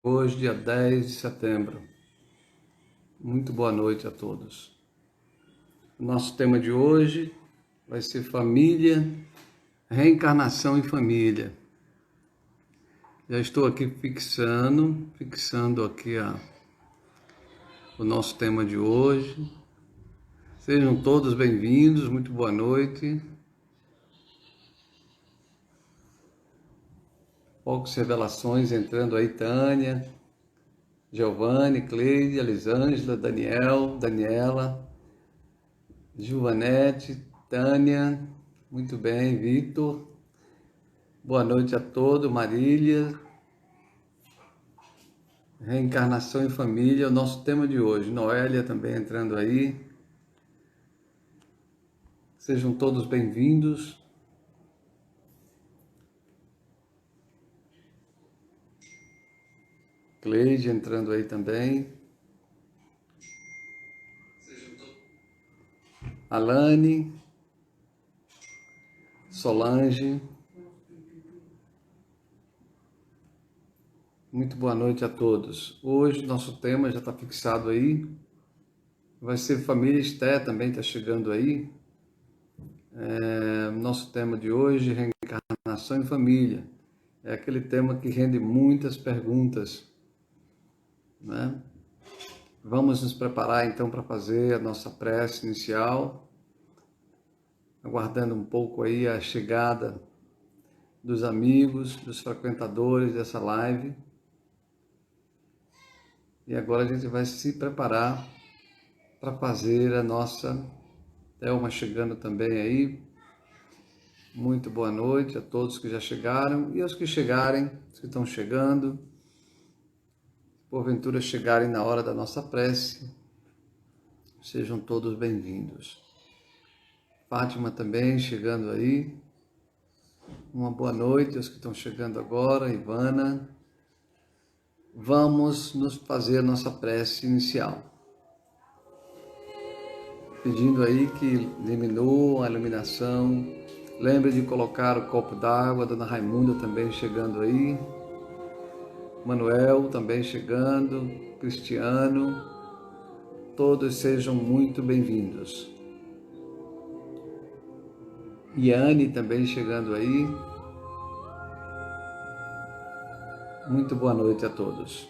Hoje, dia 10 de setembro. Muito boa noite a todos. O nosso tema de hoje vai ser família, reencarnação e família. Já estou aqui fixando aqui o nosso tema de hoje. Sejam todos bem-vindos, muito boa noite. Poucas revelações entrando aí, Tânia, Giovanni, Cleide, Elisângela, Daniela, Giovanete, Tânia, muito bem, Vitor, boa noite a todos, Marília, reencarnação e família, o nosso tema de hoje, Noélia também entrando aí, sejam todos bem-vindos. Cleide entrando aí também. Alane, Solange. Muito boa noite a todos. Hoje nosso tema já está fixado aí. Vai ser família. Esté também está chegando aí. Nosso tema de hoje, reencarnação e família. É aquele tema que rende muitas perguntas, né? Vamos nos preparar então para fazer a nossa prece inicial, aguardando um pouco aí a chegada dos amigos, dos frequentadores dessa live. E agora a gente vai se preparar para fazer a nossa... Thelma chegando também aí. Muito boa noite a todos que já chegaram e aos que chegarem, os que estão chegando. Porventura chegarem na hora da nossa prece, sejam todos bem-vindos. Fátima também chegando aí. Uma boa noite aos que estão chegando agora. Ivana. Vamos nos fazer a nossa prece inicial. Pedindo aí que diminuam a iluminação. Lembre de colocar o copo d'água. Dona Raimunda também chegando aí. Manuel também chegando. Cristiano. Todos sejam muito bem-vindos. Iane também chegando aí. Muito boa noite a todos.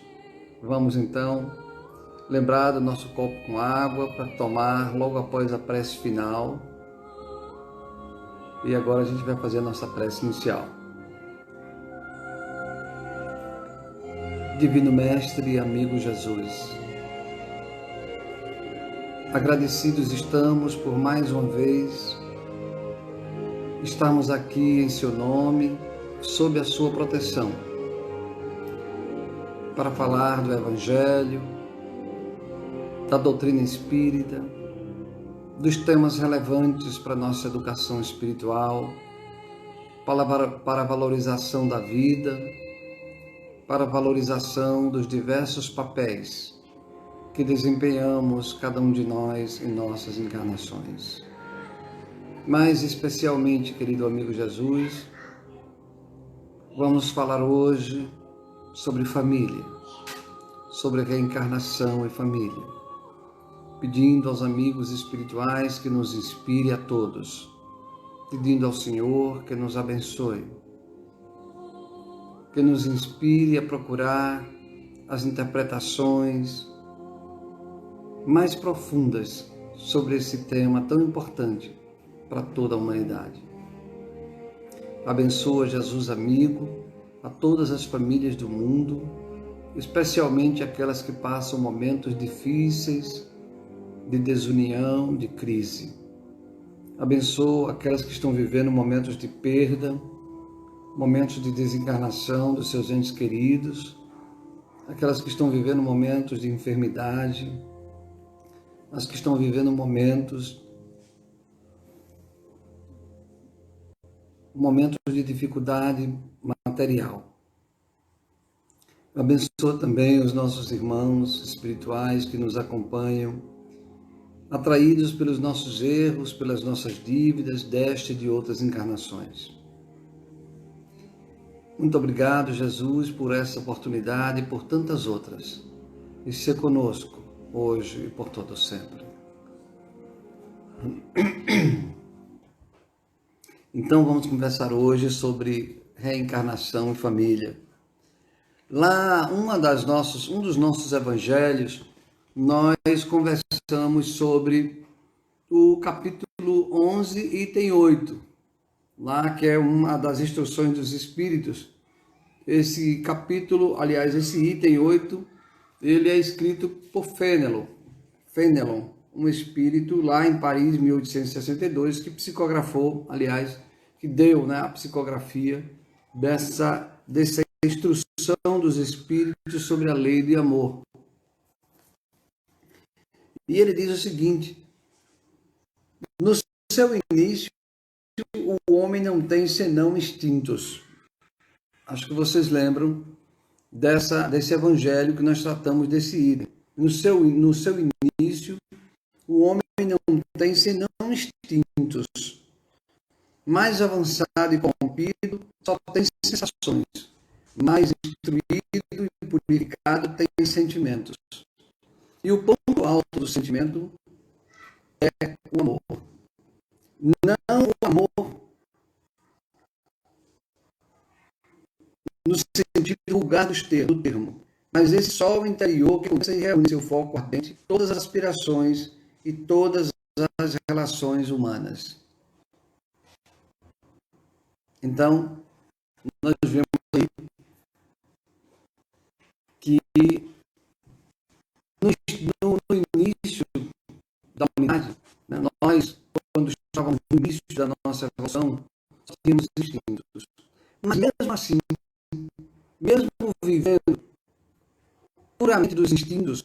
Vamos então lembrar do nosso copo com água para tomar logo após a prece final. E agora a gente vai fazer a nossa prece inicial. Divino Mestre e amigo Jesus, agradecidos estamos por mais uma vez estarmos aqui em seu nome, sob a sua proteção, para falar do Evangelho, da doutrina espírita, dos temas relevantes para a nossa educação espiritual, para a valorização da vida, para a valorização dos diversos papéis que desempenhamos cada um de nós em nossas encarnações. Mais especialmente, querido amigo Jesus, vamos falar hoje sobre família, sobre reencarnação e família, pedindo aos amigos espirituais que nos inspire a todos, pedindo ao Senhor que nos abençoe, que nos inspire a procurar as interpretações mais profundas sobre esse tema tão importante para toda a humanidade. Abençoa, Jesus amigo, a todas as famílias do mundo, especialmente aquelas que passam momentos difíceis de desunião, de crise. Abençoa aquelas que estão vivendo momentos de perda, momentos de desencarnação dos seus entes queridos, aquelas que estão vivendo momentos de enfermidade, as que estão vivendo momentos de dificuldade material. Abençoa também os nossos irmãos espirituais que nos acompanham, atraídos pelos nossos erros, pelas nossas dívidas, desta e de outras encarnações. Muito obrigado, Jesus, por essa oportunidade e por tantas outras. E ser conosco hoje e por todo sempre. Então vamos conversar hoje sobre reencarnação e família. Lá, um dos nossos evangelhos, nós conversamos sobre o capítulo 11, item 8, lá que é uma das instruções dos Espíritos. Esse capítulo, aliás, esse item 8, ele é escrito por Fénelon, um espírito lá em Paris, 1862, que psicografou, aliás, que deu, né, a psicografia dessa instrução dos espíritos sobre a lei de amor. E ele diz o seguinte: no seu início, o homem não tem senão instintos. Acho que vocês lembram desse evangelho que nós tratamos desse item. No seu início, o homem não tem senão instintos. Mais avançado e corrompido, só tem sensações. Mais instruído e purificado tem sentimentos. E o ponto alto do sentimento é o amor. Não o amor no sentido vulgar do termo, mas esse sol interior que começa e reúne seu foco ardente todas as aspirações e todas as relações humanas. Então, nós vemos aí que no início da humanidade, né, nós, quando estávamos no início da nossa evolução, só tínhamos instintos. Mas mesmo assim, mesmo vivendo puramente dos instintos,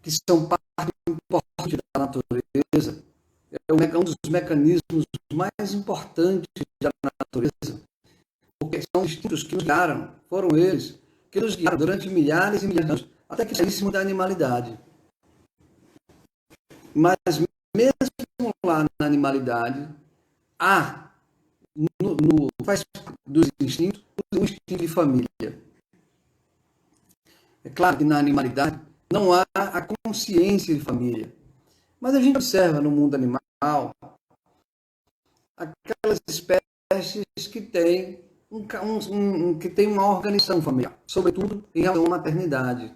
que são parte importante da natureza, é um dos mecanismos mais importantes da natureza, porque são instintos que nos guiaram, foram eles que nos guiaram durante milhares e milhares de anos, até que saíssemos da animalidade. Mas mesmo lá na animalidade, faz dos instintos um instinto de família. É claro que na animalidade não há a consciência de família, mas a gente observa no mundo animal aquelas espécies que têm uma organização familiar, sobretudo em relação à maternidade.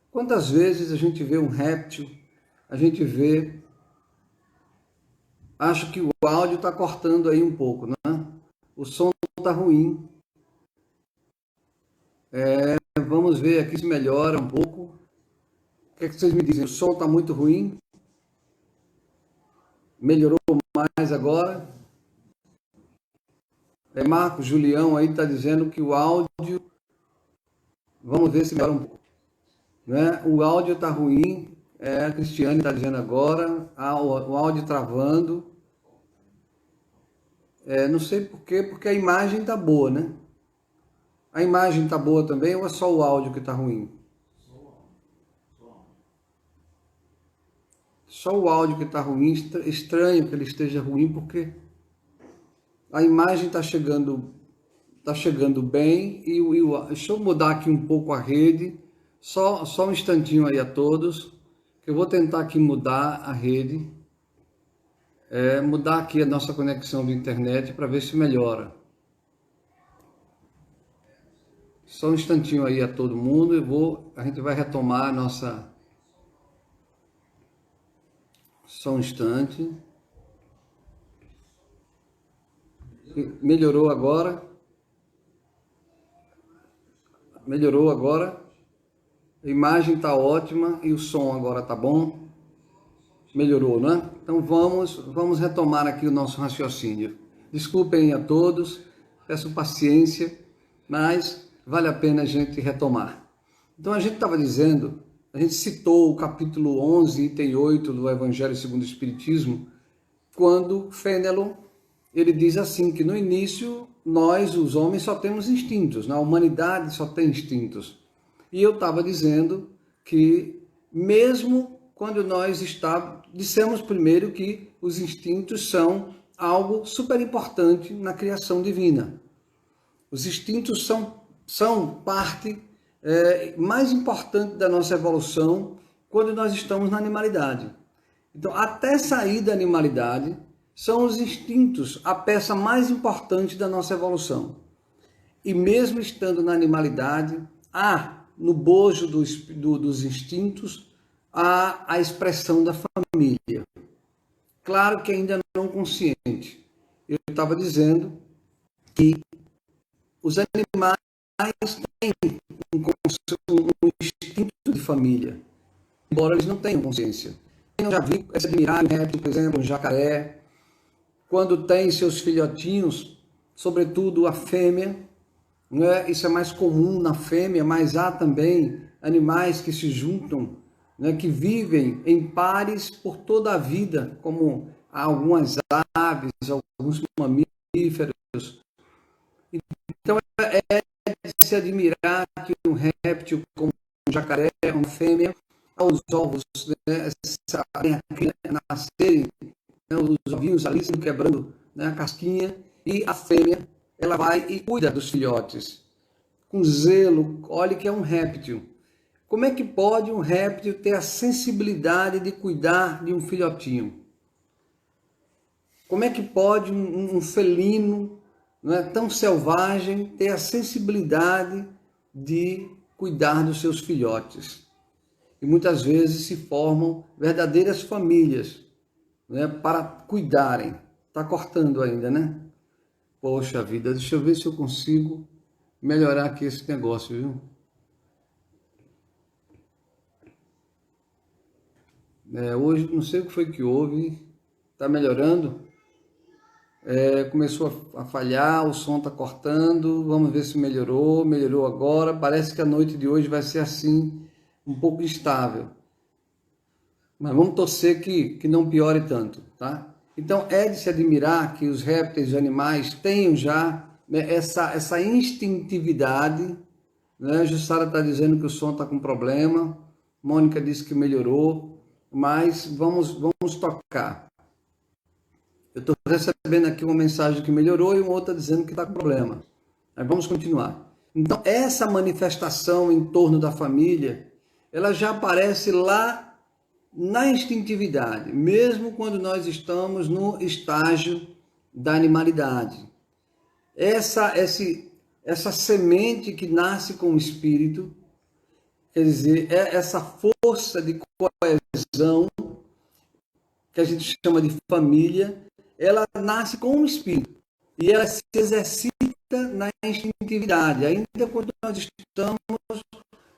Quantas vezes a gente vê um réptil, a gente vê... Acho que o áudio está cortando aí um pouco, né? O som está ruim. Vamos ver aqui se melhora um pouco. O que é que vocês me dizem? O som está muito ruim? Melhorou mais agora? Marcos Julião aí está dizendo que o áudio... Vamos ver se melhora um pouco. Né? O áudio está ruim. A Cristiane está dizendo agora. O áudio travando. Não sei por quê, porque a imagem está boa, né? A imagem está boa também ou é só o áudio que está ruim? Só o áudio que está ruim. Estranho que ele esteja ruim, porque a imagem está chegando bem. Deixa eu mudar aqui um pouco a rede. Só um instantinho aí a todos, que eu vou tentar aqui mudar a rede. Mudar aqui a nossa conexão de internet para ver se melhora. Só um instantinho aí a todo mundo. A gente vai retomar a nossa... Só um instante. Melhorou agora? Melhorou agora? A imagem está ótima e o som agora está bom? Melhorou, né? Então vamos retomar aqui o nosso raciocínio. Desculpem a todos, peço paciência, mas vale a pena a gente retomar. Então a gente estava dizendo, a gente citou o capítulo 11, item 8 do Evangelho segundo o Espiritismo, quando Fénelon, ele diz assim, que no início nós, os homens, só temos instintos, a humanidade só tem instintos. E eu estava dizendo que mesmo quando nós dissemos primeiro que os instintos são algo super importante na criação divina. Os instintos são parte mais importante da nossa evolução quando nós estamos na animalidade. Então, até sair da animalidade, são os instintos a peça mais importante da nossa evolução. E mesmo estando na animalidade, há no bojo dos instintos a expressão da família. Claro que ainda não consciente. Eu estava dizendo que os animais têm um instinto de família, embora eles não tenham consciência. Eu já vi se admirar um réptil, por exemplo, um jacaré, quando tem seus filhotinhos, sobretudo a fêmea, né? Isso é mais comum na fêmea, mas há também animais que se juntam, né? Que vivem em pares por toda a vida, como algumas aves, alguns mamíferos. Então é de se admirar que um réptil como um jacaré, uma fêmea, aos ovos, né, nascerem, né, os ovinhos ali sendo quebrando, né, a casquinha, e a fêmea ela vai e cuida dos filhotes com zelo. Olha que é um réptil. Como é que pode um réptil ter a sensibilidade de cuidar de um filhotinho? Como é que pode um felino, não é, tão selvagem ter a sensibilidade de cuidar dos seus filhotes? E muitas vezes se formam verdadeiras famílias, né, para cuidarem. Está cortando ainda, né? Poxa vida, deixa eu ver se eu consigo melhorar aqui esse negócio, viu? Hoje, não sei o que foi que houve, está melhorando. Começou a falhar, o som está cortando, vamos ver se melhorou agora. Parece que a noite de hoje vai ser assim, um pouco instável. Mas vamos torcer que não piore tanto, tá? Então é de se admirar que os répteis e animais tenham já, né, essa instintividade, né? Jussara está dizendo que o som está com problema, Mônica disse que melhorou, mas vamos tocar. Eu estou recebendo aqui uma mensagem que melhorou e uma outra dizendo que está com problema. Mas vamos continuar. Então, essa manifestação em torno da família, ela já aparece lá na instintividade, mesmo quando nós estamos no estágio da animalidade. Essa semente que nasce com o espírito, quer dizer, é essa força de coesão, que a gente chama de família, ela nasce com o espírito e ela se exercita na instintividade, ainda quando nós estamos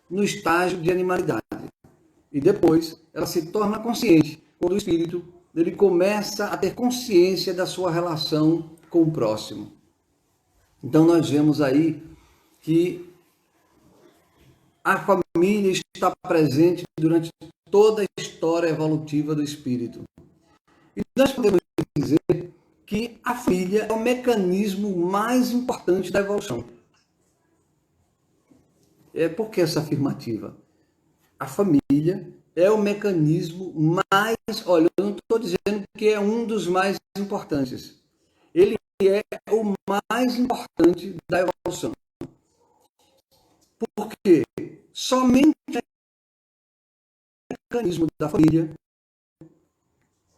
no estágio de animalidade. E depois ela se torna consciente, quando o espírito ele começa a ter consciência da sua relação com o próximo. Então nós vemos aí que a família está presente durante toda a história evolutiva do espírito. E nós podemos dizer que a família é o mecanismo mais importante da evolução. Por que essa afirmativa? A família é o mecanismo mais... Olha, eu não estou dizendo que é um dos mais importantes. Ele é o mais importante da evolução. Porque somente o mecanismo da família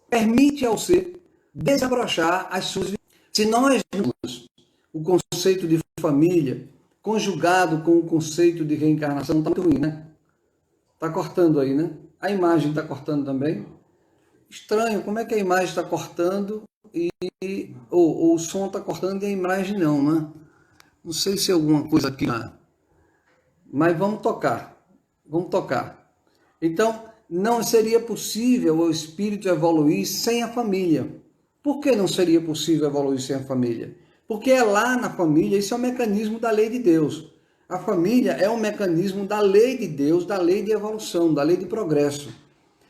permite ao ser desabrochar as suas... Se nós temos o conceito de família conjugado com o conceito de reencarnação, está muito ruim, né? Está cortando aí, né? A imagem está cortando também. Estranho, como é que a imagem está cortando ou o som está cortando e a imagem não, né? Não sei se é alguma coisa aqui, mas vamos tocar. Vamos tocar. Então, não seria possível o espírito evoluir sem a família. Por que não seria possível evoluir sem a família? Porque é lá na família, isso é um mecanismo da lei de Deus. A família é um mecanismo da lei de Deus, da lei de evolução, da lei de progresso.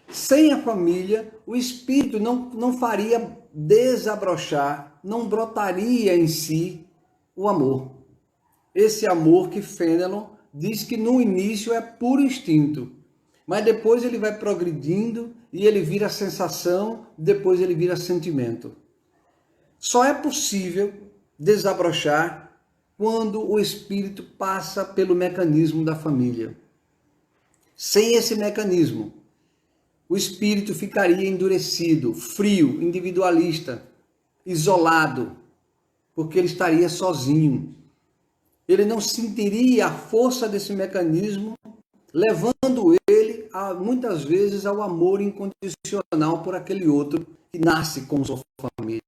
Sem a família, o espírito não faria desabrochar, não brotaria em si o amor. Esse amor que Fenelon diz que no início é puro instinto, mas depois ele vai progredindo e ele vira sensação, depois ele vira sentimento. Só é possível desabrochar quando o espírito passa pelo mecanismo da família. Sem esse mecanismo, o espírito ficaria endurecido, frio, individualista, isolado, porque ele estaria sozinho. Ele não sentiria a força desse mecanismo, levando ele, muitas vezes, ao amor incondicional por aquele outro que nasce com sua família.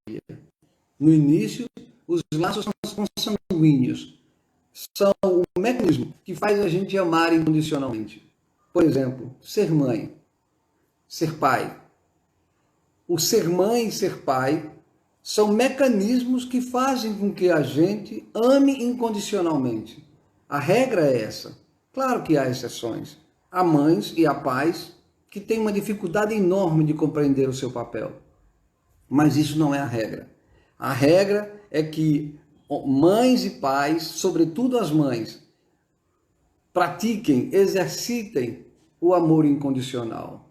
No início, os laços são consanguíneos, são o mecanismo que faz a gente amar incondicionalmente. Por exemplo, ser mãe, ser pai. O ser mãe e ser pai são mecanismos que fazem com que a gente ame incondicionalmente. A regra é essa. Claro que há exceções. Há mães e há pais que têm uma dificuldade enorme de compreender o seu papel. Mas isso não é a regra. A regra é que mães e pais, sobretudo as mães, pratiquem, exercitem o amor incondicional.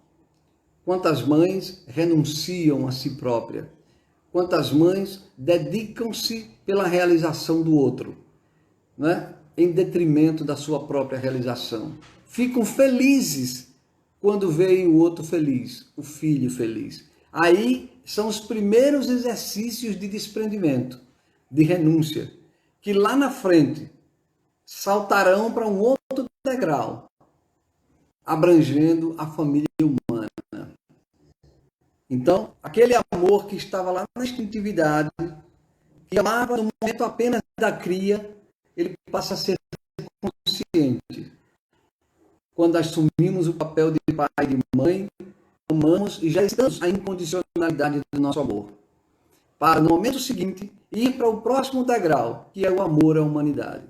Quantas mães renunciam a si própria? Quantas mães dedicam-se pela realização do outro, né? Em detrimento da sua própria realização? Ficam felizes quando veem o outro feliz, o filho feliz. Aí são os primeiros exercícios de desprendimento, de renúncia, que lá na frente saltarão para um outro degrau, abrangendo a família humana. Então, aquele amor que estava lá na instintividade, que amava no momento apenas da cria, ele passa a ser consciente. Quando assumimos o papel de pai e de mãe, amamos e já estamos a incondicionalidade do nosso amor. Para, no momento seguinte, ir para o próximo degrau, que é o amor à humanidade.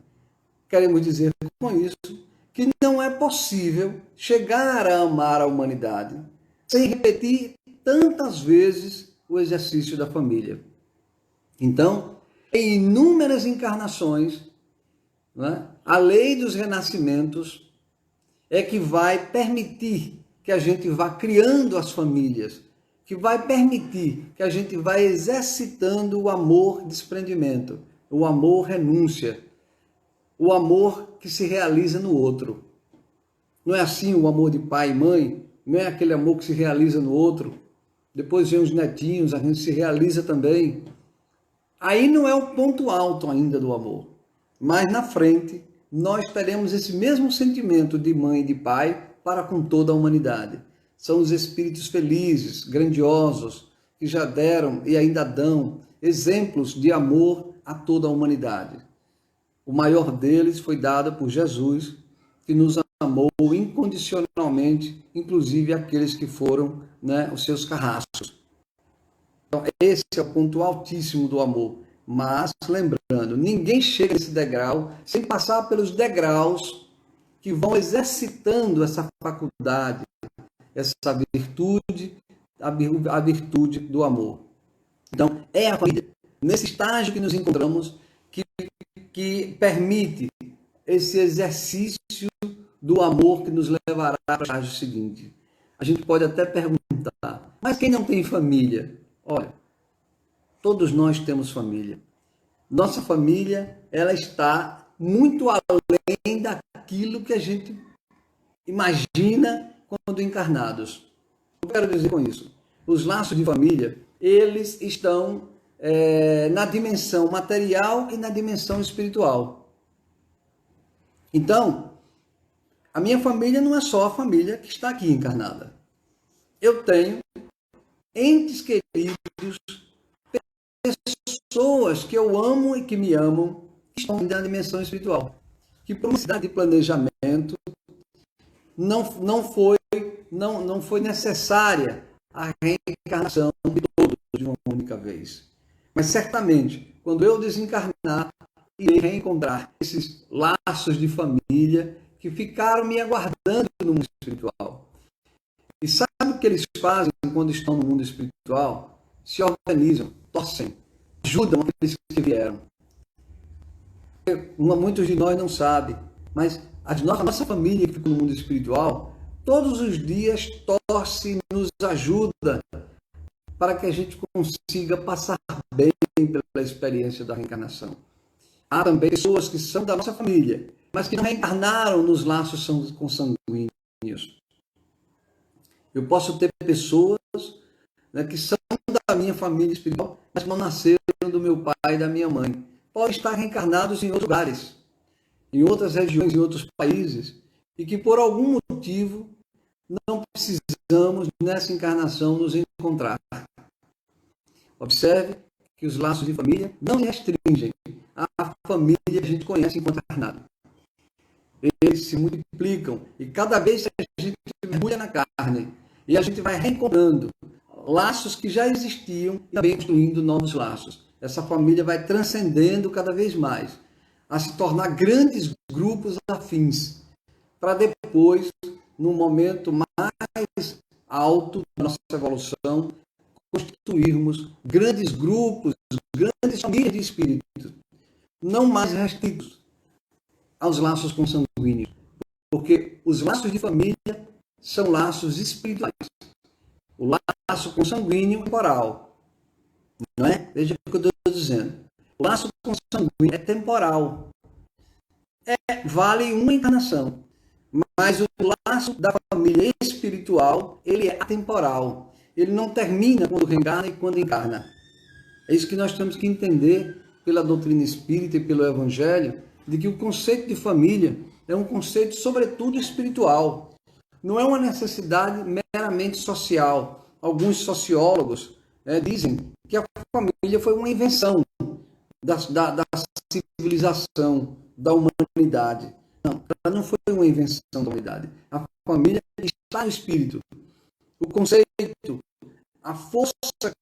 Queremos dizer com isso que não é possível chegar a amar a humanidade sem repetir tantas vezes o exercício da família. Então, em inúmeras encarnações, né, a lei dos renascimentos é que vai permitir que a gente vá criando as famílias, que vai permitir que a gente vá exercitando o amor desprendimento, o amor renúncia, o amor que se realiza no outro. Não é assim o amor de pai e mãe? Não é aquele amor que se realiza no outro? Depois vem os netinhos, a gente se realiza também. Aí não é o ponto alto ainda do amor. Mas na frente, nós teremos esse mesmo sentimento de mãe e de pai para com toda a humanidade. São os espíritos felizes, grandiosos, que já deram e ainda dão exemplos de amor a toda a humanidade. O maior deles foi dado por Jesus, que nos amou incondicionalmente, inclusive aqueles que foram, né, os seus carrascos. Então, esse é o ponto altíssimo do amor. Mas, lembrando, ninguém chega nesse degrau sem passar pelos degraus que vão exercitando essa faculdade, essa virtude, a virtude do amor. Então, é a família, nesse estágio que nos encontramos, que permite esse exercício do amor que nos levará para o estágio seguinte. A gente pode até perguntar, mas quem não tem família? Olha, todos nós temos família. Nossa família, ela está muito além daquilo que a gente imagina quando encarnados. O que eu quero dizer com isso? Os laços de família, eles estão na dimensão material e na dimensão espiritual. Então, a minha família não é só a família que está aqui encarnada. Eu tenho entes queridos, pessoas que eu amo e que me amam, que estão na dimensão espiritual. Que por uma necessidade de planejamento não foi necessária a reencarnação de todos de uma única vez. Mas certamente, quando eu desencarnar, irei reencontrar esses laços de família que ficaram me aguardando no mundo espiritual. E sabe o que eles fazem quando estão no mundo espiritual? Se organizam, torcem, ajudam aqueles que vieram. Muitos de nós não sabem, mas a nossa família que fica no mundo espiritual, todos os dias torce e nos ajuda para que a gente consiga passar bem pela experiência da reencarnação. Há também pessoas que são da nossa família, mas que não reencarnaram nos laços consanguíneos. Eu posso ter pessoas, né, que são da minha família espiritual, mas não nasceram do meu pai e da minha mãe. Podem estar reencarnados em outros lugares, em outras regiões, em outros países, e que por algum motivo não precisamos nessa encarnação nos encontrar. Observe que os laços de família não se restringem à família que a gente conhece enquanto encarnado. Eles se multiplicam e cada vez que a gente mergulha na carne e a gente vai reencontrando laços que já existiam e também construindo novos laços. Essa família vai transcendendo cada vez mais a se tornar grandes grupos afins, para depois, no momento mais alto da nossa evolução, constituirmos grandes grupos, grandes famílias de espíritos, não mais restritos aos laços consanguíneos, porque os laços de família são laços espirituais. O laço consanguíneo é temporal, não é? Veja o que eu estou dizendo. O laço consanguíneo é temporal. Vale uma encarnação, mas o laço da família espiritual, ele é atemporal. Ele não termina quando reencarna e quando encarna. É isso que nós temos que entender pela doutrina espírita e pelo Evangelho, de que o conceito de família é um conceito, sobretudo, espiritual. Não é uma necessidade meramente social. Alguns sociólogos dizem que a família foi uma invenção da civilização, da humanidade. Não, ela não foi uma invenção da humanidade. A família está no espírito. O conceito, a força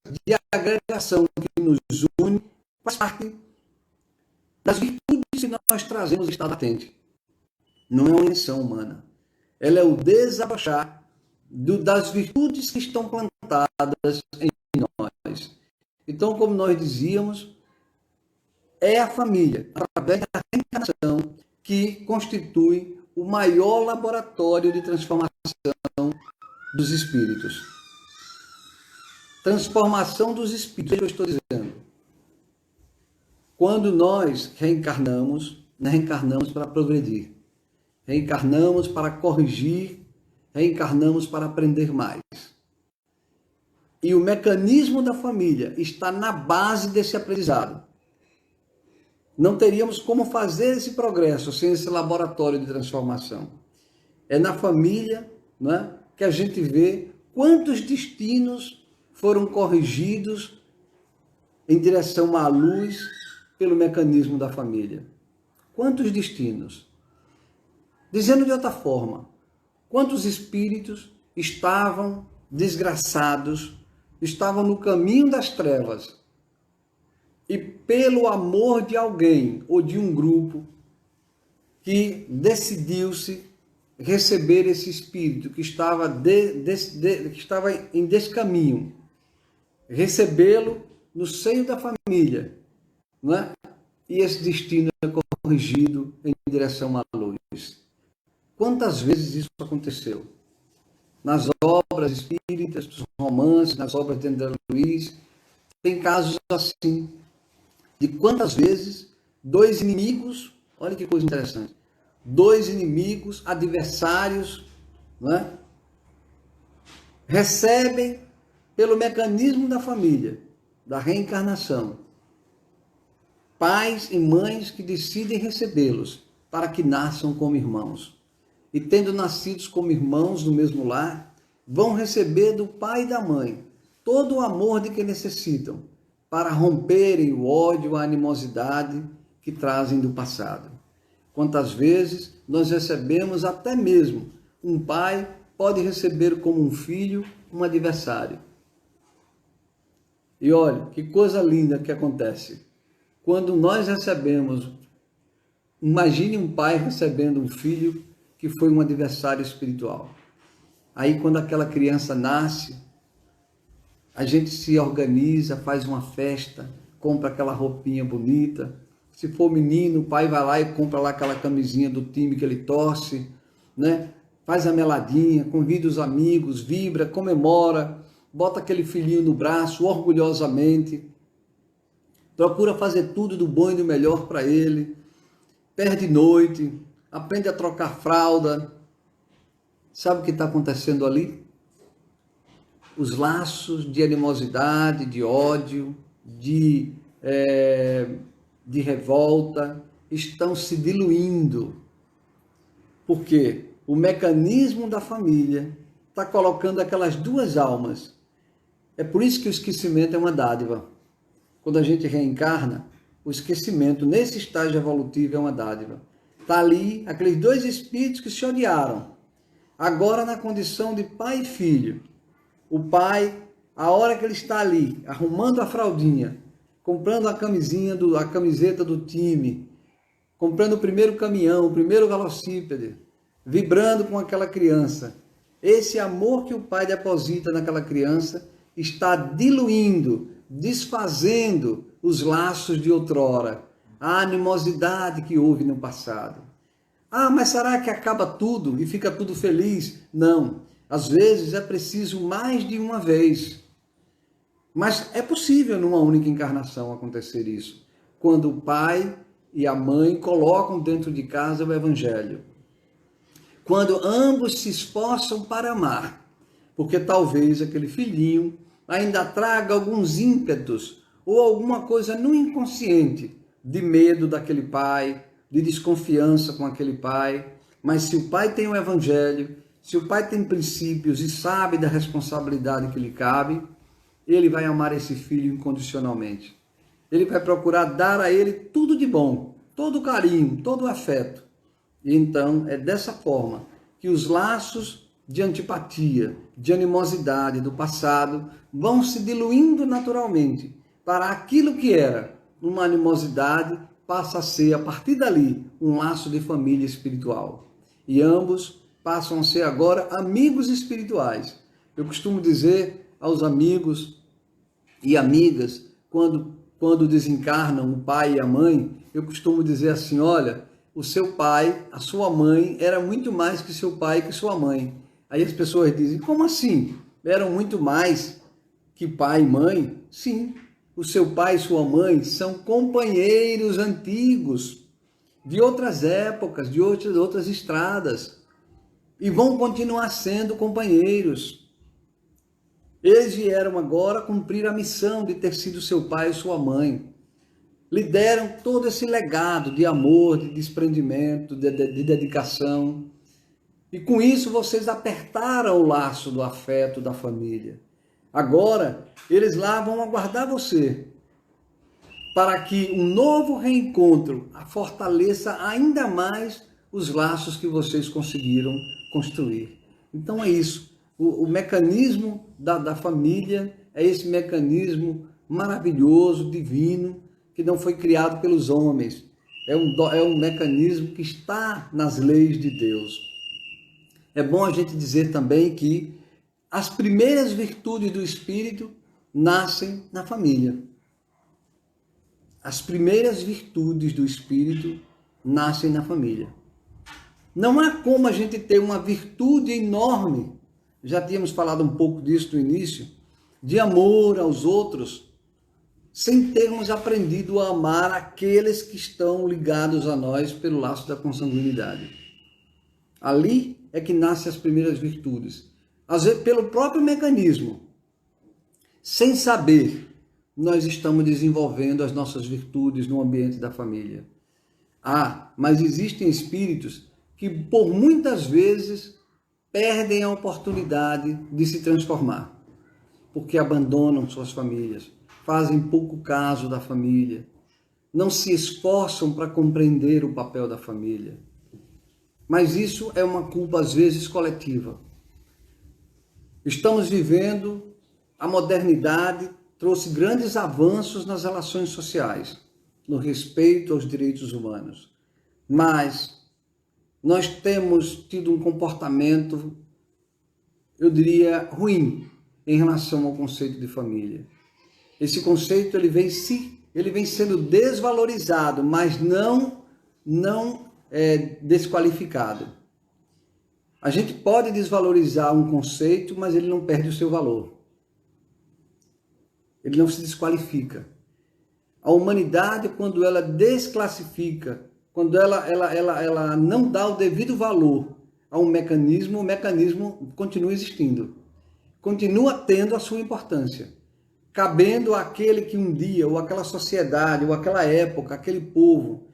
de agregação que nos une, faz parte das virtudes que nós trazemos do estado latente. Não é uma invenção humana. Ela é o desabrochar das virtudes que estão plantadas em nós. Então, como nós dizíamos, é a família, através da reencarnação, que constitui o maior laboratório de transformação dos espíritos. Transformação dos espíritos, é o que eu estou dizendo. Quando nós reencarnamos, reencarnamos para progredir. Reencarnamos para corrigir, reencarnamos para aprender mais. E o mecanismo da família está na base desse aprendizado. Não teríamos como fazer esse progresso sem esse laboratório de transformação. É na família, né, que a gente vê quantos destinos foram corrigidos em direção à luz pelo mecanismo da família. Quantos destinos? Dizendo de outra forma, quantos espíritos estavam desgraçados, estavam no caminho das trevas, e pelo amor de alguém ou de um grupo que decidiu-se receber esse espírito que estava em descaminho, recebê-lo no seio da família, não é? E esse destino é corrigido em direção à luz. Quantas vezes isso aconteceu? Nas obras espíritas, nos romances, nas obras de André Luiz, tem casos assim, de quantas vezes dois inimigos, olha que coisa interessante, dois inimigos, adversários, não é? Recebem pelo mecanismo da família, da reencarnação, pais e mães que decidem recebê-los para que nasçam como irmãos. E tendo nascidos como irmãos no mesmo lar, vão receber do pai e da mãe todo o amor de que necessitam para romperem o ódio, a animosidade que trazem do passado. Quantas vezes nós recebemos até mesmo um pai pode receber como um filho um adversário. E olha, que coisa linda que acontece. Quando nós recebemos, imagine um pai recebendo um filho que foi um adversário espiritual. Aí quando aquela criança nasce, a gente se organiza, faz uma festa, compra aquela roupinha bonita. Se for menino, o pai vai lá e compra lá aquela camisinha do time que ele torce, né? Faz a meladinha, convida os amigos, vibra, comemora, bota aquele filhinho no braço orgulhosamente. procura fazer tudo do bom e do melhor para ele, perde noite, aprende a trocar fralda. Sabe o que está acontecendo ali? Os laços de animosidade, de ódio, de revolta estão se diluindo. Porque o mecanismo da família está colocando aquelas duas almas. É por isso que o esquecimento é uma dádiva. Quando a gente reencarna, o esquecimento nesse estágio evolutivo é uma dádiva. Está ali aqueles dois espíritos que se odiaram. Agora na condição de pai e filho. O pai, a hora que ele está ali, arrumando a fraldinha, comprando a camiseta do time, comprando o primeiro caminhão, o primeiro velocípede, vibrando com aquela criança. Esse amor que o pai deposita naquela criança está diluindo, desfazendo os laços de outrora, a animosidade que houve no passado. Ah, mas será que acaba tudo e fica tudo feliz? Não. Às vezes é preciso mais de uma vez. Mas é possível numa única encarnação acontecer isso. Quando o pai e a mãe colocam dentro de casa o Evangelho. Quando ambos se esforçam para amar. Porque talvez aquele filhinho ainda traga alguns ímpetos ou alguma coisa no inconsciente de medo daquele pai, de desconfiança com aquele pai. Mas se o pai tem o Evangelho, se o pai tem princípios e sabe da responsabilidade que lhe cabe, ele vai amar esse filho incondicionalmente. Ele vai procurar dar a ele tudo de bom, todo o carinho, todo o afeto. E então é dessa forma que os laços de antipatia, de animosidade do passado vão se diluindo naturalmente para aquilo que era uma animosidade passa a ser, a partir dali, um laço de família espiritual. E ambos passam a ser agora amigos espirituais. Eu costumo dizer aos amigos e amigas, quando desencarnam o pai e a mãe, eu costumo dizer assim, olha, o seu pai, a sua mãe, era muito mais que seu pai e que sua mãe. Aí as pessoas dizem, como assim? Eram muito mais que pai e mãe? Sim, o seu pai e sua mãe são companheiros antigos, de outras épocas, de outras estradas, e vão continuar sendo companheiros. Eles vieram agora cumprir a missão de ter sido seu pai e sua mãe. Lhe deram todo esse legado de amor, de desprendimento, de dedicação. E com isso vocês apertaram o laço do afeto da família. Agora, eles lá vão aguardar você, para que um novo reencontro fortaleça ainda mais os laços que vocês conseguiram construir. Então é isso. O mecanismo da família é esse mecanismo maravilhoso, divino, que não foi criado pelos homens. É um mecanismo que está nas leis de Deus. É bom a gente dizer também que as primeiras virtudes do Espírito nascem na família. As primeiras virtudes do Espírito nascem na família. Não há como a gente ter uma virtude enorme, já tínhamos falado um pouco disso no início, de amor aos outros, sem termos aprendido a amar aqueles que estão ligados a nós pelo laço da consanguinidade. Ali é que nascem as primeiras virtudes. Às vezes, pelo próprio mecanismo, sem saber, nós estamos desenvolvendo as nossas virtudes no ambiente da família. Ah, mas existem espíritos que por muitas vezes perdem a oportunidade de se transformar, porque abandonam suas famílias, fazem pouco caso da família, não se esforçam para compreender o papel da família. Mas isso é uma culpa às vezes coletiva. Estamos vivendo, a modernidade trouxe grandes avanços nas relações sociais, no respeito aos direitos humanos. Mas nós temos tido um comportamento, eu diria, ruim em relação ao conceito de família. Esse conceito ele vem sendo desvalorizado, mas não desqualificado. A gente pode desvalorizar um conceito, mas ele não perde o seu valor. Ele não se desqualifica. A humanidade, quando ela desclassifica, quando ela não dá o devido valor a um mecanismo, o mecanismo continua existindo, continua tendo a sua importância, cabendo àquele que um dia, ou aquela sociedade, ou aquela época, aquele povo,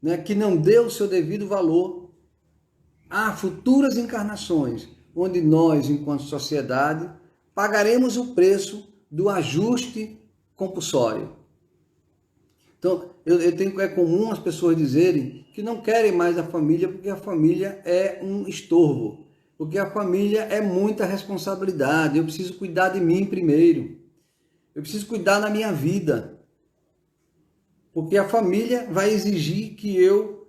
né, que não deu o seu devido valor a futuras encarnações, onde nós, enquanto sociedade, pagaremos o preço do ajuste compulsório. Então, é comum as pessoas dizerem que não querem mais a família porque a família é um estorvo, porque a família é muita responsabilidade, eu preciso cuidar de mim primeiro, eu preciso cuidar da minha vida, porque a família vai exigir que eu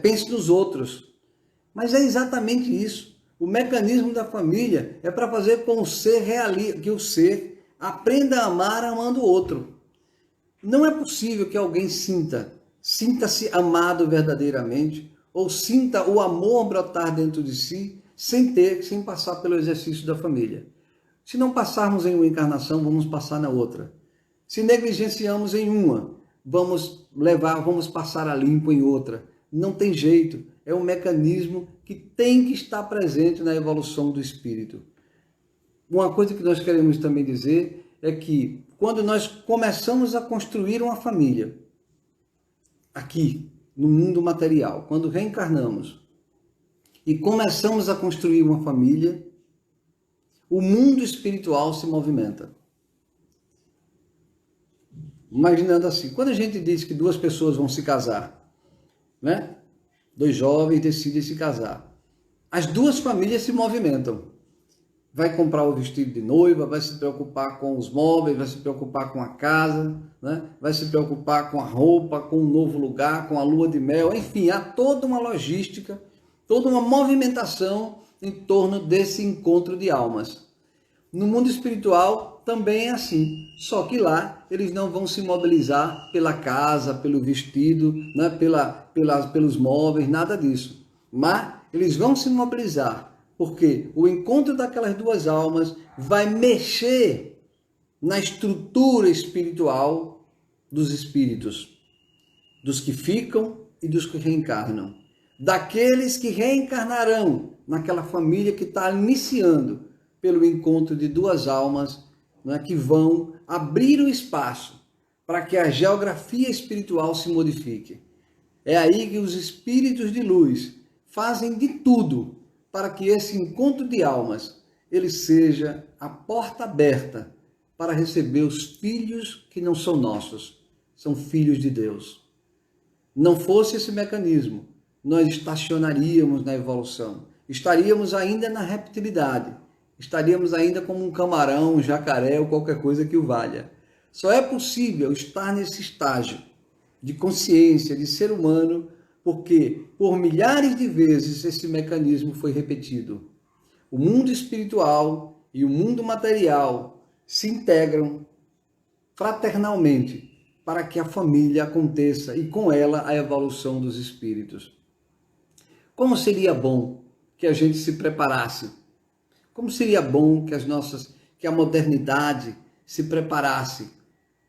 pense nos outros. Mas é exatamente isso. O mecanismo da família é para fazer com que o ser aprenda a amar amando o outro. Não é possível que alguém sinta-se amado verdadeiramente, ou sinta o amor brotar dentro de si, sem passar pelo exercício da família. Se não passarmos em uma encarnação, vamos passar na outra. Se negligenciamos em uma, vamos passar a limpo em outra. Não tem jeito, é um mecanismo que tem que estar presente na evolução do espírito. Uma coisa que nós queremos também dizer é que quando nós começamos a construir uma família, aqui no mundo material, quando reencarnamos e começamos a construir uma família, o mundo espiritual se movimenta. Imaginando assim, quando a gente diz que duas pessoas vão se casar, né? Dois jovens decidem se casar, as duas famílias se movimentam. Vai comprar o vestido de noiva, vai se preocupar com os móveis, vai se preocupar com a casa, né? Vai se preocupar com a roupa, com um novo lugar, com a lua de mel, enfim, há toda uma logística, toda uma movimentação em torno desse encontro de almas. No mundo espiritual também é assim, só que lá eles não vão se mobilizar pela casa, pelo vestido, né? pelos móveis, nada disso, mas eles vão se mobilizar porque o encontro daquelas duas almas vai mexer na estrutura espiritual dos espíritos, dos que ficam e dos que reencarnam, daqueles que reencarnarão naquela família que está iniciando pelo encontro de duas almas, né, que vão abrir o espaço para que a geografia espiritual se modifique. É aí que os espíritos de luz fazem de tudo para que esse encontro de almas ele seja a porta aberta para receber os filhos que não são nossos, são filhos de Deus. Não fosse esse mecanismo, nós estacionaríamos na evolução, estaríamos ainda na reptilidade, estaríamos ainda como um camarão, um jacaré ou qualquer coisa que o valha. Só é possível estar nesse estágio de consciência, de ser humano, porque por milhares de vezes esse mecanismo foi repetido. O mundo espiritual e o mundo material se integram fraternalmente para que a família aconteça e com ela a evolução dos espíritos. Como seria bom que a gente se preparasse? Como seria bom que a modernidade se preparasse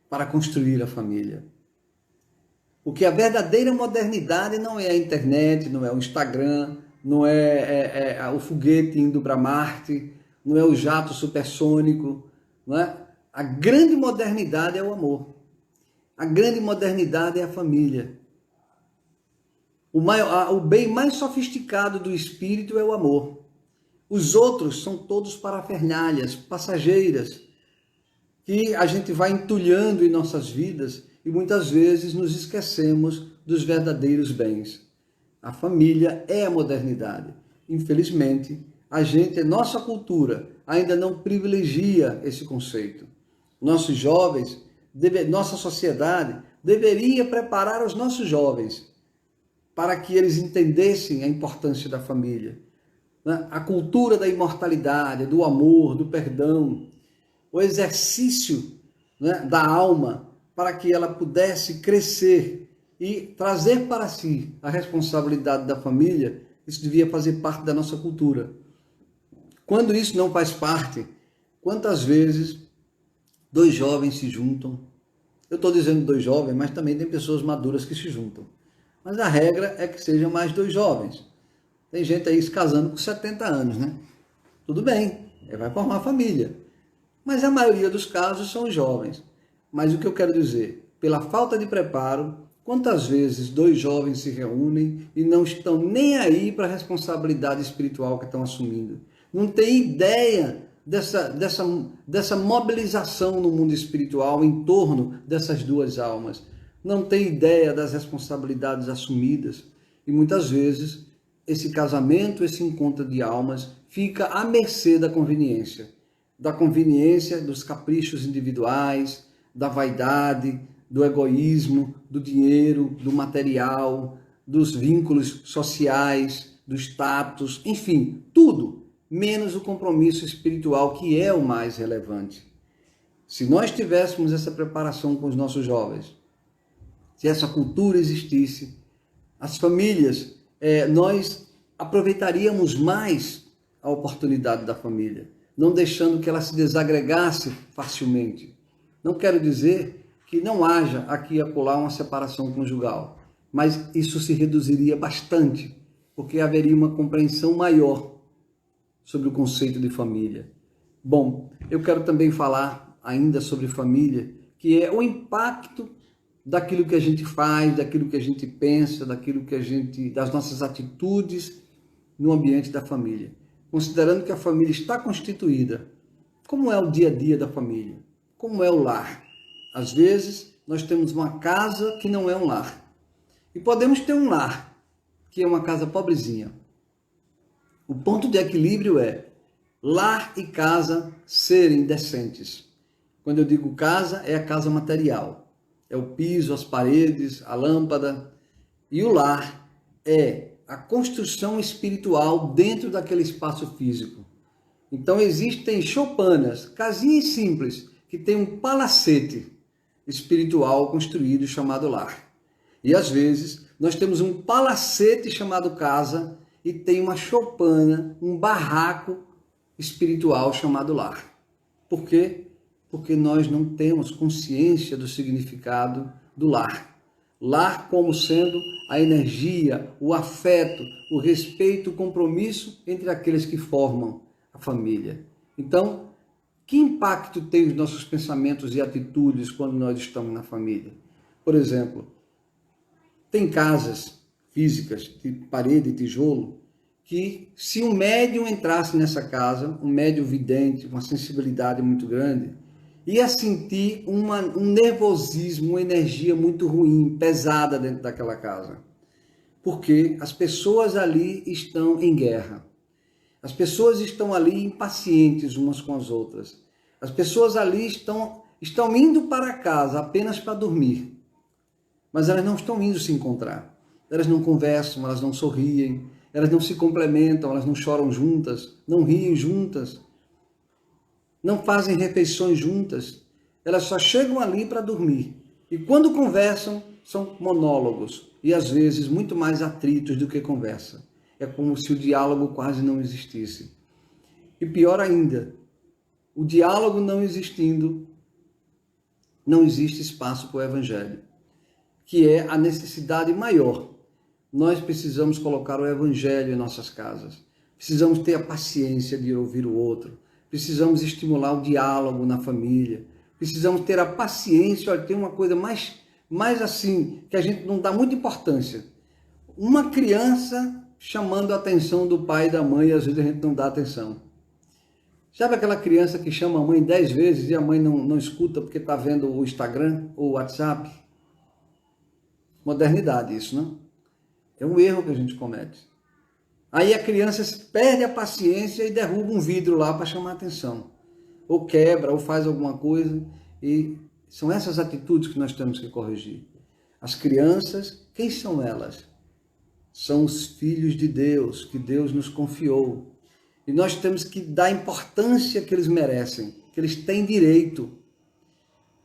para construir a família? Porque a verdadeira modernidade não é a internet, não é o Instagram, não é o foguete indo para Marte, não é o jato supersônico, não é? A grande modernidade é o amor. A grande modernidade é a família. O bem mais sofisticado do espírito é o amor. Os outros são todos parafernálias, passageiras, que a gente vai entulhando em nossas vidas e muitas vezes nos esquecemos dos verdadeiros bens. A família é a modernidade. Infelizmente, nossa cultura ainda não privilegia esse conceito. Nossos jovens, nossa sociedade deveria preparar os nossos jovens para que eles entendessem a importância da família, né? A cultura da imortalidade, do amor, do perdão, o exercício, né, da alma, para que ela pudesse crescer e trazer para si a responsabilidade da família. Isso devia fazer parte da nossa cultura. Quando isso não faz parte, quantas vezes dois jovens se juntam, Eu estou dizendo 2 jovens, mas também tem pessoas maduras que se juntam. Mas a regra é que sejam mais 2 jovens. Tem gente aí se casando com 70 anos, né? Tudo bem, vai formar família. Mas a maioria dos casos são jovens. Mas o que eu quero dizer, pela falta de preparo, quantas vezes 2 jovens se reúnem e não estão nem aí para a responsabilidade espiritual que estão assumindo? Não tem ideia dessa mobilização no mundo espiritual em torno dessas 2 almas. Não tem ideia das responsabilidades assumidas. E muitas vezes esse casamento, esse encontro de almas fica à mercê da conveniência dos caprichos individuais, da vaidade, do egoísmo, do dinheiro, do material, dos vínculos sociais, do status, enfim, tudo, menos o compromisso espiritual, que é o mais relevante. Se nós tivéssemos essa preparação com os nossos jovens, se essa cultura existisse, as famílias, nós aproveitaríamos mais a oportunidade da família, não deixando que ela se desagregasse facilmente. Não quero dizer que não haja aqui e acolá uma separação conjugal, mas isso se reduziria bastante, porque haveria uma compreensão maior sobre o conceito de família. Bom, eu quero também falar ainda sobre família, que é o impacto daquilo que a gente faz, daquilo que a gente pensa, das nossas atitudes no ambiente da família. Considerando que a família está constituída, como é o dia a dia da família? Como é o lar? Às vezes, nós temos uma casa que não é um lar. E podemos ter um lar, que é uma casa pobrezinha. O ponto de equilíbrio é lar e casa serem decentes. Quando eu digo casa, é a casa material. É o piso, as paredes, a lâmpada. E o lar é a construção espiritual dentro daquele espaço físico. Então existem choupanas, casinhas simples, que tem um palacete espiritual construído chamado lar. E às vezes nós temos um palacete chamado casa e tem uma choupana, um barraco espiritual chamado lar. Por quê? Porque nós não temos consciência do significado do lar. Lar como sendo a energia, o afeto, o respeito, o compromisso entre aqueles que formam a família. Então, que impacto tem os nossos pensamentos e atitudes quando nós estamos na família? Por exemplo, tem casas físicas de parede e tijolo que, se um médium entrasse nessa casa, um médium vidente, uma sensibilidade muito grande, ia sentir um nervosismo, uma energia muito ruim, pesada dentro daquela casa. Porque as pessoas ali estão em guerra. As pessoas estão ali impacientes umas com as outras. As pessoas ali estão indo para casa apenas para dormir. Mas elas não estão indo se encontrar. Elas não conversam, elas não sorriem, elas não se complementam, elas não choram juntas, não riem juntas, não fazem refeições juntas. Elas só chegam ali para dormir. E quando conversam, são monólogos. E às vezes muito mais atritos do que conversa. É como se o diálogo quase não existisse. E pior ainda, o diálogo não existindo, não existe espaço para o Evangelho, que é a necessidade maior. Nós precisamos colocar o Evangelho em nossas casas. Precisamos ter a paciência de ouvir o outro. Precisamos estimular o diálogo na família. Precisamos ter a paciência. Olha, tem uma coisa mais assim, que a gente não dá muita importância. Uma criança chamando a atenção do pai e da mãe, e às vezes a gente não dá atenção. Sabe aquela criança que chama a mãe 10 vezes e a mãe não escuta porque está vendo o Instagram ou o WhatsApp? Modernidade isso, não? É um erro que a gente comete. Aí a criança perde a paciência e derruba um vidro lá para chamar a atenção. Ou quebra, ou faz alguma coisa. E são essas atitudes que nós temos que corrigir. As crianças, quem são elas? São os filhos de Deus, que Deus nos confiou. E nós temos que dar a importância que eles merecem, que eles têm direito.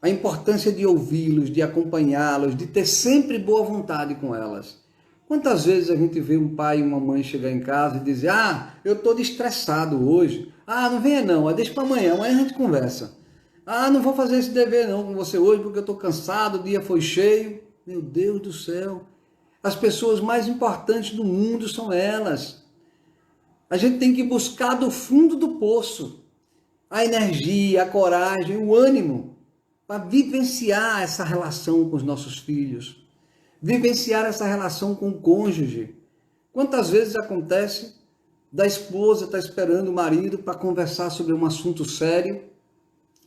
A importância de ouvi-los, de acompanhá-los, de ter sempre boa vontade com elas. Quantas vezes a gente vê um pai e uma mãe chegar em casa e dizer: eu estou estressado hoje. Não venha não, deixa para amanhã a gente conversa. Ah, não vou fazer esse dever não com você hoje porque eu estou cansado, o dia foi cheio. Meu Deus do céu, as pessoas mais importantes do mundo são elas. A gente tem que buscar do fundo do poço a energia, a coragem, o ânimo para vivenciar essa relação com os nossos filhos, vivenciar essa relação com o cônjuge. Quantas vezes acontece da esposa estar esperando o marido para conversar sobre um assunto sério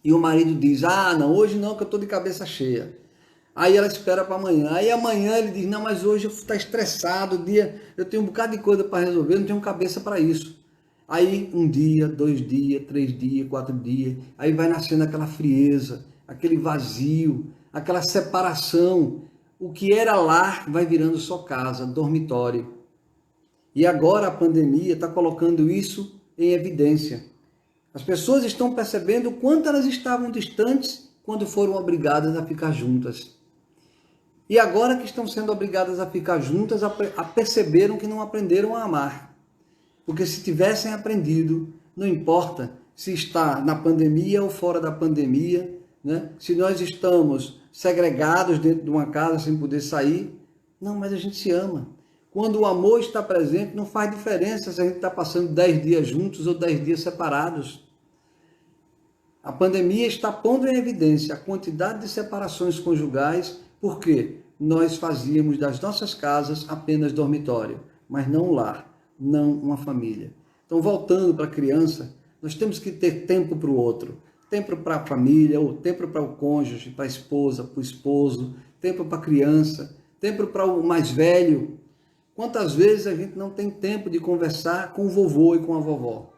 e o marido diz, ah, não, hoje não, que eu estou de cabeça cheia. Aí ela espera para amanhã. Aí amanhã ele diz, não, mas hoje eu estou estressado, eu tenho um bocado de coisa para resolver, não tenho cabeça para isso. Aí 1 dia, 2 dias, 3 dias, 4 dias, aí vai nascendo aquela frieza, aquele vazio, aquela separação. O que era lar vai virando só casa, dormitório. E agora a pandemia está colocando isso em evidência. As pessoas estão percebendo o quanto elas estavam distantes quando foram obrigadas a ficar juntas. E agora que estão sendo obrigadas a ficar juntas, perceberam que não aprenderam a amar. Porque se tivessem aprendido, não importa se está na pandemia ou fora da pandemia, né? Se nós estamos segregados dentro de uma casa sem poder sair, não, mas a gente se ama. Quando o amor está presente, não faz diferença se a gente está passando 10 dias juntos ou 10 dias separados. A pandemia está pondo em evidência a quantidade de separações conjugais, porque nós fazíamos das nossas casas apenas dormitório, mas não um lar, não uma família. Então, voltando para a criança, nós temos que ter tempo para o outro, tempo para a família, ou tempo para o cônjuge, para a esposa, para o esposo, tempo para a criança, tempo para o mais velho. Quantas vezes a gente não tem tempo de conversar com o vovô e com a vovó?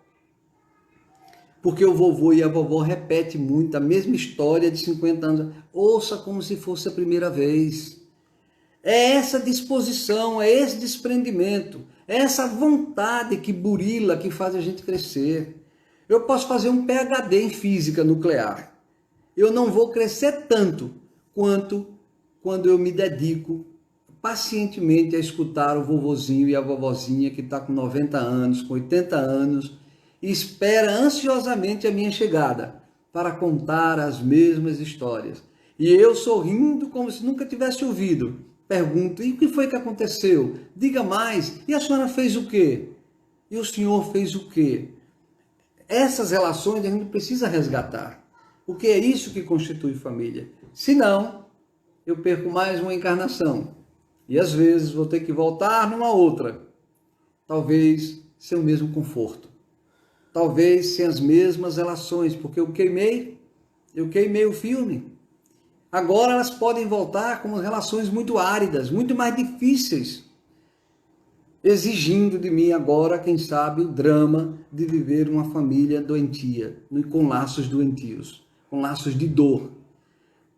Porque o vovô e a vovó repetem muito a mesma história de 50 anos. Ouça como se fosse a primeira vez. É essa disposição, é esse desprendimento, é essa vontade que burila, que faz a gente crescer. Eu posso fazer um PhD em física nuclear. Eu não vou crescer tanto quanto quando eu me dedico pacientemente a escutar o vovozinho e a vovozinha que está com 90 anos, com 80 anos, e espera ansiosamente a minha chegada para contar as mesmas histórias. E eu sorrindo como se nunca tivesse ouvido. Pergunto, e o que foi que aconteceu? Diga mais. E a senhora fez o quê? E o senhor fez o quê? Essas relações a gente precisa resgatar. Porque é isso que constitui família. Senão, eu perco mais uma encarnação. E às vezes vou ter que voltar numa outra. Talvez sem o mesmo conforto. Talvez sem as mesmas relações, porque eu queimei o filme. Agora elas podem voltar com relações muito áridas, muito mais difíceis, exigindo de mim agora, quem sabe, o drama de viver uma família doentia, com laços doentios, com laços de dor,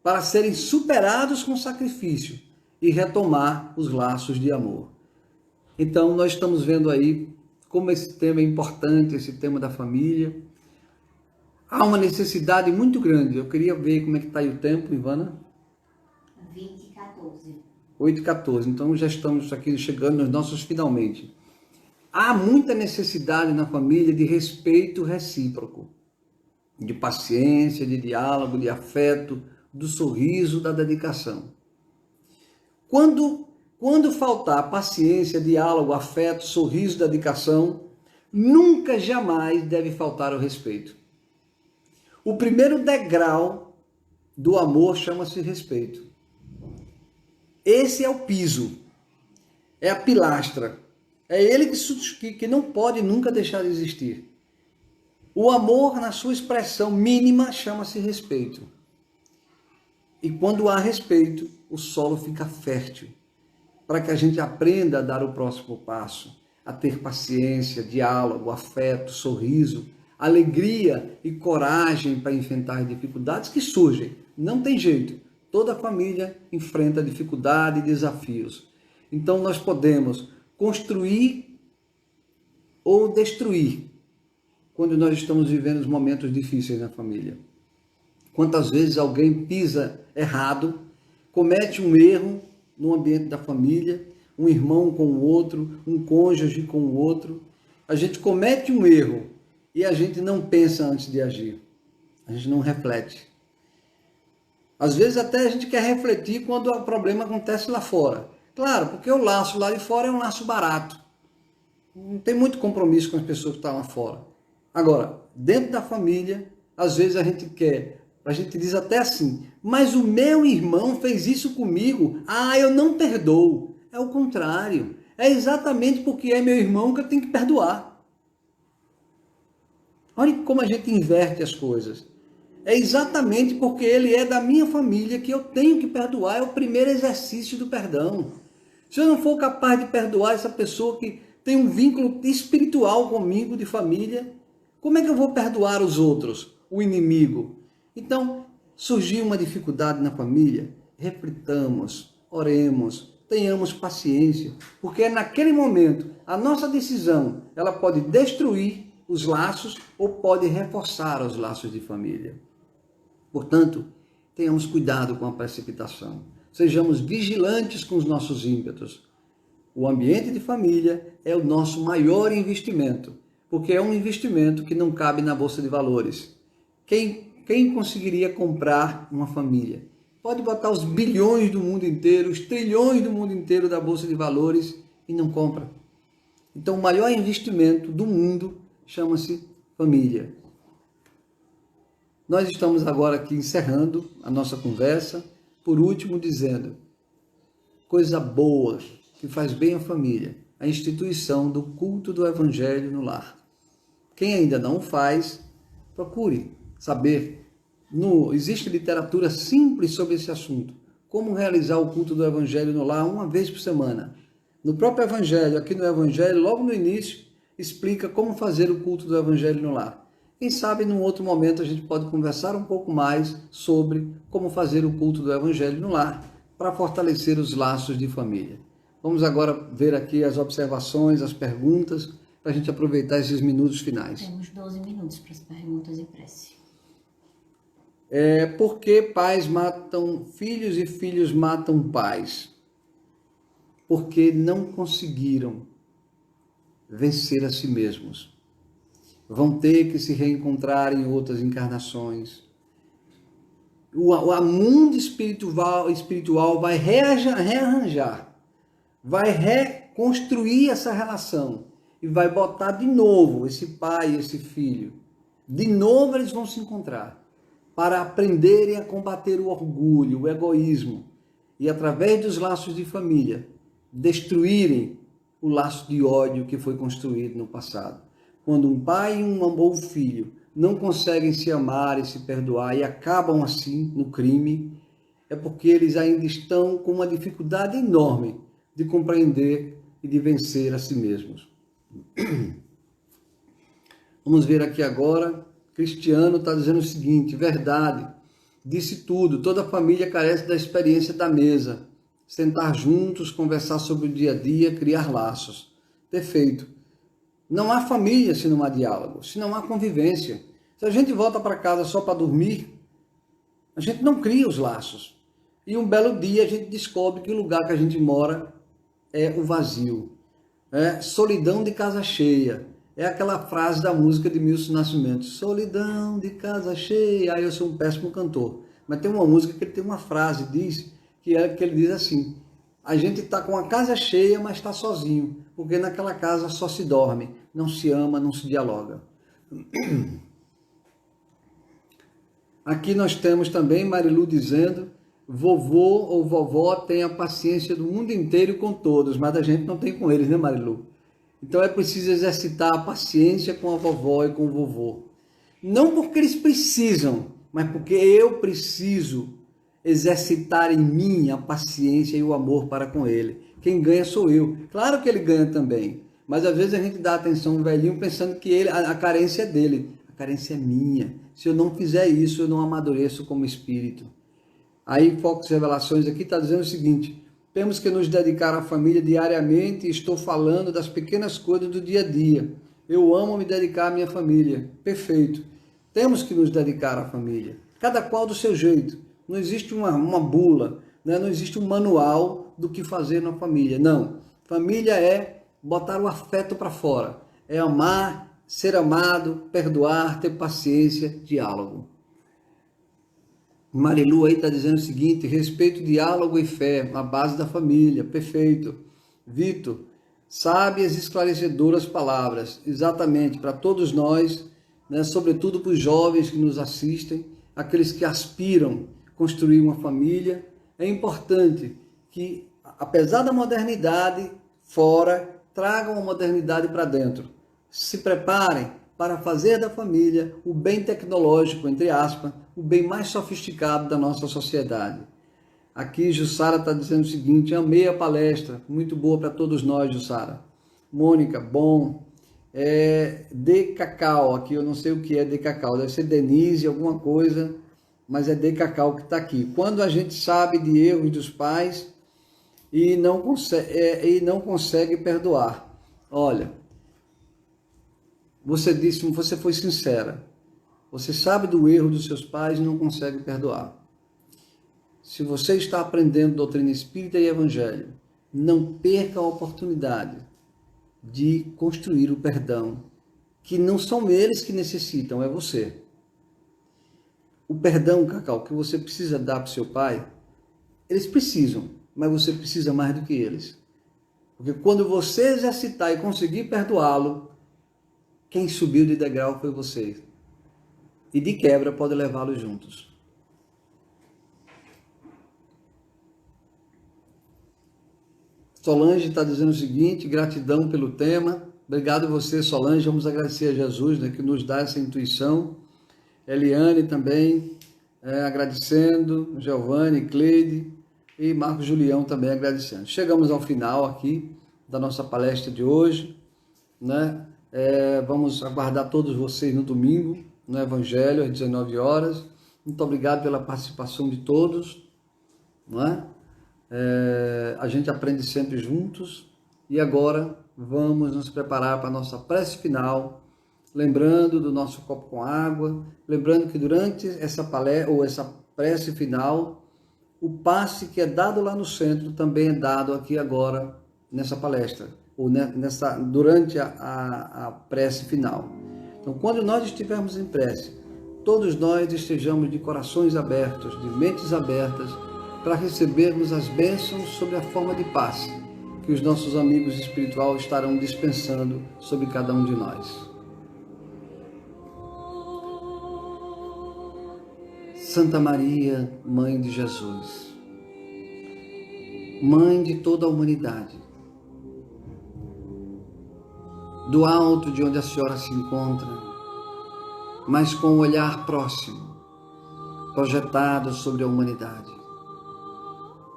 para serem superados com sacrifício e retomar os laços de amor. Então nós estamos vendo aí como esse tema é importante, esse tema da família. Há uma necessidade muito grande. Eu queria ver como é que está aí o tempo, Ivana. 20h14. 8h14. Então já estamos aqui chegando nos nossos finalmente. Há muita necessidade na família de respeito recíproco, de paciência, de diálogo, de afeto, do sorriso, da dedicação. Quando faltar paciência, diálogo, afeto, sorriso, dedicação, nunca, jamais deve faltar o respeito. O primeiro degrau do amor chama-se respeito. Esse é o piso, é a pilastra, é ele que não pode nunca deixar de existir. O amor, na sua expressão mínima, chama-se respeito. E quando há respeito, o solo fica fértil, para que a gente aprenda a dar o próximo passo, a ter paciência, diálogo, afeto, sorriso, alegria e coragem para enfrentar dificuldades que surgem. Não tem jeito, toda família enfrenta dificuldade e desafios. Então nós podemos construir ou destruir quando nós estamos vivendo os momentos difíceis na família. Quantas vezes alguém pisa errado, comete um erro no ambiente da família, um irmão com o outro, um cônjuge com o outro. A gente comete um erro e a gente não pensa antes de agir. A gente não reflete. Às vezes até a gente quer refletir quando o problema acontece lá fora. Claro, porque o laço lá de fora é um laço barato. Não tem muito compromisso com as pessoas que estão lá fora. Agora, dentro da família, às vezes a gente diz até assim, mas o meu irmão fez isso comigo, eu não perdoo. É o contrário. É exatamente porque é meu irmão que eu tenho que perdoar. Olha como a gente inverte as coisas. É exatamente porque ele é da minha família que eu tenho que perdoar. É o primeiro exercício do perdão. Se eu não for capaz de perdoar essa pessoa que tem um vínculo espiritual comigo, de família, como é que eu vou perdoar os outros, o inimigo? Então, surgiu uma dificuldade na família, reflitamos, oremos, tenhamos paciência, porque naquele momento a nossa decisão, ela pode destruir os laços ou pode reforçar os laços de família. Portanto, tenhamos cuidado com a precipitação. Sejamos vigilantes com os nossos ímpetos. O ambiente de família é o nosso maior investimento, porque é um investimento que não cabe na Bolsa de Valores. Quem conseguiria comprar uma família? Pode botar os bilhões do mundo inteiro, os trilhões do mundo inteiro da Bolsa de Valores e não compra. Então, o maior investimento do mundo chama-se família. Nós estamos agora aqui encerrando a nossa conversa, por último dizendo, coisa boa que faz bem à família, a instituição do culto do Evangelho no lar. Quem ainda não faz, procure saber. Existe literatura simples sobre esse assunto, como realizar o culto do Evangelho no lar uma vez por semana. No próprio Evangelho, aqui no Evangelho, logo no início, explica como fazer o culto do Evangelho no lar. Quem sabe, num outro momento, a gente pode conversar um pouco mais sobre como fazer o culto do Evangelho no lar para fortalecer os laços de família. Vamos agora ver aqui as observações, as perguntas, para a gente aproveitar esses minutos finais. Temos 12 minutos para as perguntas e prece. Por que pais matam filhos e filhos matam pais? Porque não conseguiram vencer a si mesmos. Vão ter que se reencontrar em outras encarnações. O mundo espiritual vai rearranjar, vai reconstruir essa relação e vai botar de novo esse pai e esse filho. De novo eles vão se encontrar para aprenderem a combater o orgulho, o egoísmo e, através dos laços de família, destruírem o laço de ódio que foi construído no passado. Quando um pai e um filho não conseguem se amar e se perdoar e acabam assim no crime, é porque eles ainda estão com uma dificuldade enorme de compreender e de vencer a si mesmos. Vamos ver aqui agora, Cristiano está dizendo o seguinte, verdade, disse tudo, toda família carece da experiência da mesa, sentar juntos, conversar sobre o dia a dia, criar laços. Perfeito. Não há família se não há diálogo, se não há convivência. Se a gente volta para casa só para dormir, a gente não cria os laços. E um belo dia a gente descobre que o lugar que a gente mora é o vazio. É solidão de casa cheia. É aquela frase da música de Milton Nascimento. Solidão de casa cheia. Eu sou um péssimo cantor. Mas tem uma música que ele tem uma frase, que ele diz assim, a gente está com a casa cheia, mas está sozinho, porque naquela casa só se dorme, não se ama, não se dialoga. Aqui nós temos também Marilu dizendo, vovô ou vovó tem a paciência do mundo inteiro com todos, mas a gente não tem com eles, né, Marilu? Então é preciso exercitar a paciência com a vovó e com o vovô. Não porque eles precisam, mas porque eu preciso exercitar em mim a paciência e o amor para com ele. Quem ganha sou eu. Claro que ele ganha também, mas às vezes a gente dá atenção ao velhinho pensando que a carência é dele. A carência é minha. Se eu não fizer isso, eu não amadureço como espírito. Aí, Focos Revelações aqui está dizendo o seguinte, temos que nos dedicar à família diariamente, e estou falando das pequenas coisas do dia a dia. Eu amo me dedicar à minha família. Perfeito. Temos que nos dedicar à família. Cada qual do seu jeito. Não existe uma bula, né? Não existe um manual do que fazer na família. Não. Família é botar o afeto para fora. É amar, ser amado, perdoar, ter paciência, diálogo. Marilu aí está dizendo o seguinte: respeito, diálogo e fé, a base da família. Perfeito. Vitor, sábias e esclarecedoras palavras, exatamente, para todos nós, né, sobretudo para os jovens que nos assistem, aqueles que aspiram construir uma família. É importante que, apesar da modernidade fora, tragam a modernidade para dentro. Se preparem para fazer da família o bem tecnológico, entre aspas, o bem mais sofisticado da nossa sociedade. Aqui Jussara está dizendo o seguinte: amei a palestra, muito boa para todos nós, Jussara. Mônica, bom. De Cacau, aqui eu não sei o que é de Cacau, deve ser Denise, alguma coisa, mas é de Cacau que está aqui. Quando a gente sabe de erros dos pais e não consegue perdoar. Olha, você disse, você foi sincera. Você sabe do erro dos seus pais e não consegue perdoar. Se você está aprendendo doutrina espírita e evangelho, não perca a oportunidade de construir o perdão, que não são eles que necessitam, é você. O perdão, Cacau, que você precisa dar para o seu pai, eles precisam, mas você precisa mais do que eles. Porque quando você exercitar e conseguir perdoá-lo, quem subiu de degrau foi você. E de quebra pode levá-los juntos. Solange está dizendo o seguinte: gratidão pelo tema. Obrigado a você, Solange. Vamos agradecer a Jesus, né, que nos dá essa intuição. Eliane também agradecendo. Giovanni, Cleide e Marcos Julião também agradecendo. Chegamos ao final aqui da nossa palestra de hoje, né? Vamos aguardar todos vocês no domingo, no Evangelho, às 19 horas. Muito obrigado pela participação de todos, não é? A gente aprende sempre juntos. E agora vamos nos preparar para a nossa prece final, lembrando do nosso copo com água, lembrando que durante essa palestra ou essa prece final, o passe que é dado lá no centro também é dado aqui agora nessa palestra, ou durante a prece final. Então, quando nós estivermos em prece, todos nós estejamos de corações abertos, de mentes abertas, para recebermos as bênçãos sob a forma de paz que os nossos amigos espirituais estarão dispensando sobre cada um de nós. Santa Maria, Mãe de Jesus, Mãe de toda a humanidade, do alto de onde a senhora se encontra, mas com o olhar próximo, projetado sobre a humanidade,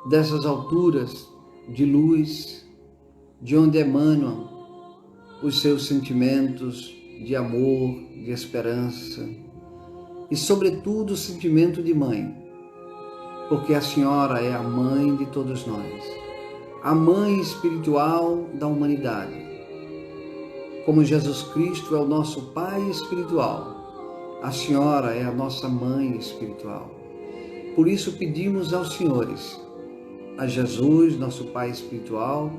dessas alturas de luz, de onde emanam os seus sentimentos de amor, de esperança e, sobretudo, o sentimento de mãe, porque a senhora é a mãe de todos nós, a mãe espiritual da humanidade. Como Jesus Cristo é o nosso Pai espiritual, a senhora é a nossa mãe espiritual. Por isso pedimos aos senhores, a Jesus, nosso Pai espiritual,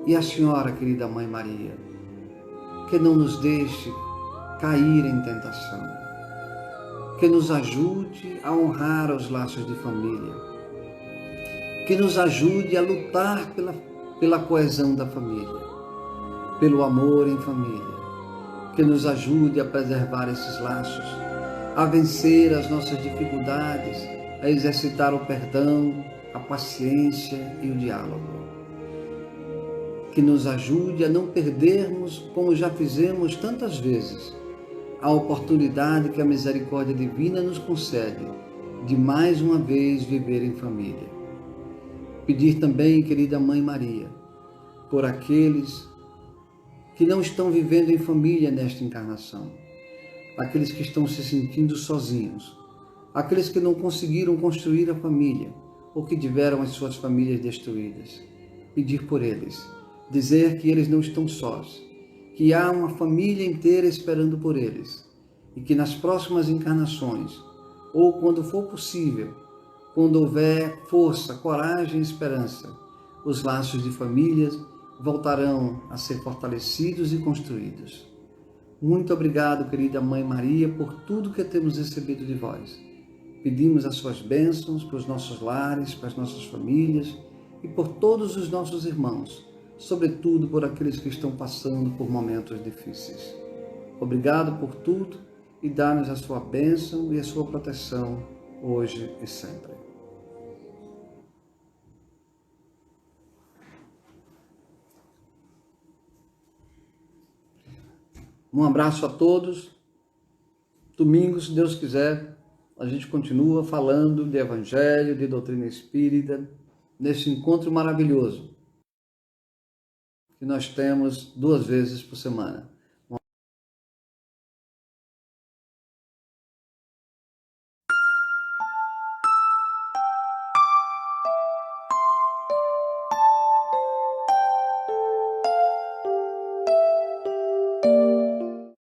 e a senhora, querida Mãe Maria, que não nos deixe cair em tentação, que nos ajude a honrar os laços de família, que nos ajude a lutar pela coesão da família, pelo amor em família, que nos ajude a preservar esses laços, a vencer as nossas dificuldades, a exercitar o perdão, a paciência e o diálogo. Que nos ajude a não perdermos, como já fizemos tantas vezes, a oportunidade que a misericórdia divina nos concede de mais uma vez viver em família. Pedir também, querida Mãe Maria, por aqueles que não estão vivendo em família nesta encarnação, aqueles que estão se sentindo sozinhos, aqueles que não conseguiram construir a família, ou que tiveram as suas famílias destruídas. Pedir por eles, dizer que eles não estão sós, que há uma família inteira esperando por eles, e que nas próximas encarnações, ou quando for possível, quando houver força, coragem e esperança, os laços de famílias voltarão a ser fortalecidos e construídos. Muito obrigado, querida Mãe Maria, por tudo que temos recebido de vós. Pedimos as suas bênçãos para os nossos lares, para as nossas famílias e por todos os nossos irmãos, sobretudo por aqueles que estão passando por momentos difíceis. Obrigado por tudo e dá-nos a sua bênção e a sua proteção hoje e sempre. Um abraço a todos. Domingo, se Deus quiser, a gente continua falando de Evangelho, de doutrina espírita, nesse encontro maravilhoso que nós temos 2 vezes por semana.